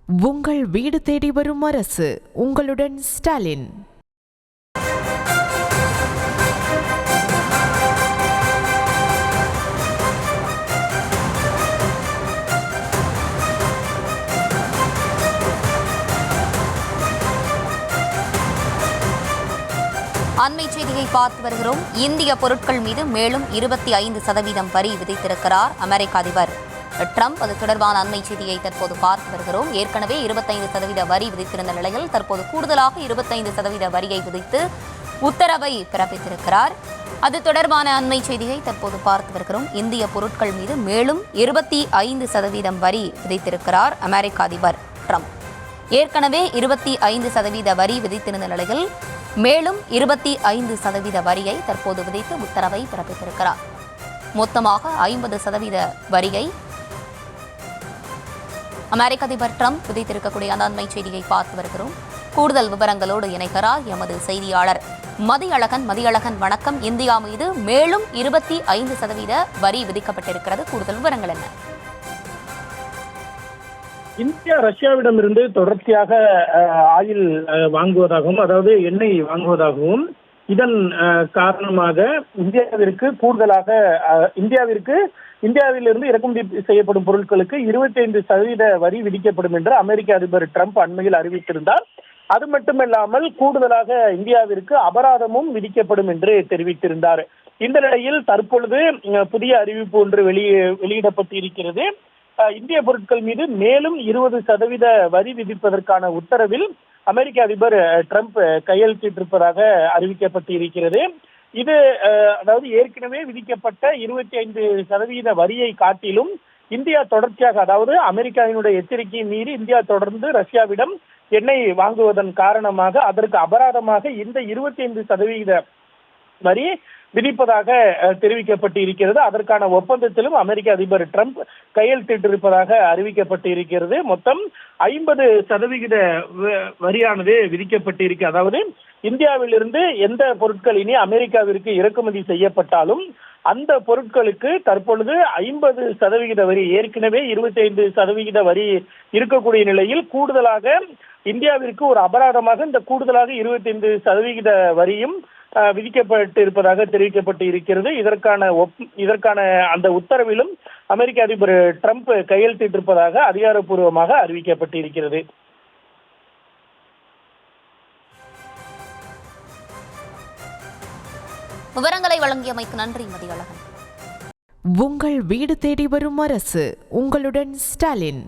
உங்கள் வீடு தேடி வரும் அரசு. உங்களுடன் ஸ்டாலின். அண்மை செய்தியை பார்த்து வருகிறோம். இந்திய பொருட்கள் மீது மேலும் 25% வரி விதித்திருக்கிறார் அமெரிக்க அதிபர் ட்ரம்ப். அது தொடர்பான அண்மை செய்தியை தற்போது பார்த்து வருகிறோம். ஏற்கனவே 25% வரி விதித்திருந்த நிலையில் தற்போது கூடுதலாக 25% வரியை விதித்து உத்தரவை பிறப்பித்திருக்கிறார். அது தொடர்பான அண்மை செய்தியை தற்போது பார்த்து வருகிறோம். இந்திய பொருட்கள் மீது மேலும் 25% வரி விதித்திருக்கிறார் அமெரிக்க அதிபர் ட்ரம்ப். ஏற்கனவே 25% வரி விதித்திருந்த நிலையில் மேலும் 25% வரியை தற்போது விதித்து உத்தரவை பிறப்பித்திருக்கிறார். மொத்தமாக 50% வரியை அமெரிக்க அதிபர் ட்ரம்ப் விதித்திருக்கக்கூடிய அந்த அண்மை செய்தியை பார்த்து வருகிறோம். கூடுதல் விவரங்களோடு இணைகிறார் எமது செய்தியாளர் மதியழகன். மதியழகன், வணக்கம். இந்தியா மீது மேலும் 25% வரி விதிக்கப்பட்டிருக்கிறது. கூடுதல் விவரங்கள் என்ன? இந்தியா ரஷ்யாவிடமிருந்து தொடர்ச்சியாக ஆயில் வாங்குவதாகவும், அதாவது எண்ணெய் வாங்குவதாகவும், இதன் காரணமாக இந்தியாவிலிருந்து இறக்குமதி செய்யப்படும் பொருட்களுக்கு 25% வரி விதிக்கப்படும் என்று அமெரிக்க அதிபர் ட்ரம்ப் அண்மையில் அறிவித்திருந்தார். அது மட்டுமல்லாமல் கூடுதலாக இந்தியாவிற்கு அபராதமும் விதிக்கப்படும் என்று தெரிவித்திருந்தார். இந்த நிலையில் தற்பொழுது புதிய அறிவிப்பு ஒன்று வெளியிடப்பட்டு இருக்கிறது. இந்திய பொருட்கள் மீது மேலும் 20% வரி விதிப்பதற்கான உத்தரவில் அமெரிக்க அதிபர் ட்ரம்ப் கையெழுத்திட்டிருப்பதாக அறிவிக்கப்பட்டு இருக்கிறது. இது அதாவது ஏற்கனவே விதிக்கப்பட்ட 25% வரியை காட்டிலும் இந்தியா தொடர்ச்சியாக, அதாவது அமெரிக்காவினுடைய எச்சரிக்கையை மீறி இந்தியா தொடர்ந்து ரஷ்யாவிடம் எண்ணெய் வாங்குவதன் காரணமாக அதற்கு அபராதமாக இந்த 25% வரி விதிப்பதாக தெரிவிக்கப்பட்டு இருக்கிறது. அதற்கான ஒப்பந்தத்திலும் அமெரிக்க அதிபர் ட்ரம்ப் கையெழுத்திட்டிருப்பதாக அறிவிக்கப்பட்டு இருக்கிறது. மொத்தம் 50% வரியானது விதிக்கப்பட்டு இருக்கு. அதாவது இந்தியாவிலிருந்து எந்த பொருட்கள் இனி அமெரிக்காவிற்கு இறக்குமதி செய்யப்பட்டாலும் அந்த பொருட்களுக்கு தற்பொழுது 50% வரி, ஏற்கனவே 25% வரி இருக்கக்கூடிய நிலையில் கூடுதலாக இந்தியாவிற்கு ஒரு அபராதமாக இந்த கூடுதலாக 25% வரியும் விதிக்கப்பட்டு இருப்பதாக தெரிவிக்கப்பட்டு இருக்கிறது. இதற்கான அந்த உத்தரவிலும் அமெரிக்க அதிபர் ட்ரம்ப் கையெழுத்திட்டிருப்பதாக அதிகாரப்பூர்வமாக அறிவிக்கப்பட்டு இருக்கிறது. விவரங்களை வழங்கியமைக்கு நன்றி மதியழகன். உங்கள் வீடு தேடி வரும் அரசு. உங்களுடன் ஸ்டாலின்.